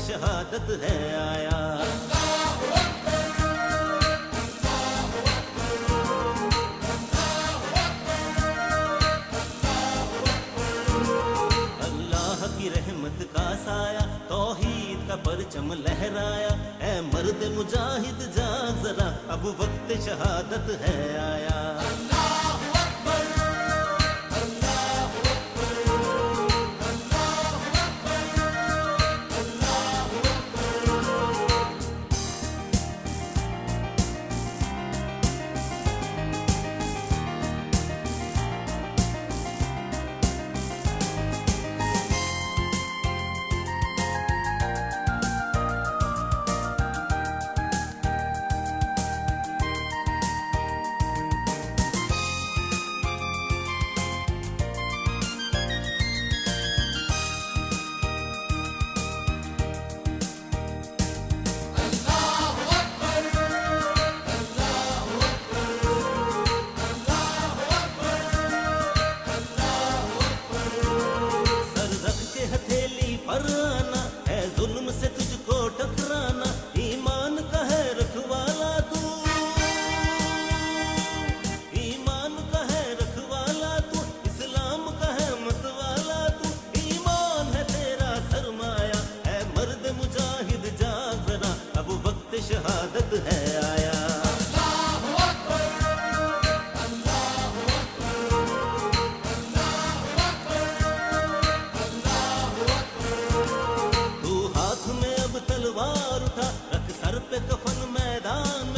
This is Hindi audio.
शहादत है आया। अल्लाह की रहमत का साया तौहीद का परचम लहराया। ऐ मर्द मुजाहिद जाग जरा, अब वक्त शहादत है आया। आना है जुल्म से तुझको टकराना, ईमान का है रखवाला तू, ईमान का है रखवाला तू, इस्लाम का है मतवाला तू, ईमान है तेरा सरमाया, है मर्द मुजाहिद जाग जरा, अब वक्त शहादत है आया। तलवार उठा रख सर पे कफन मैदान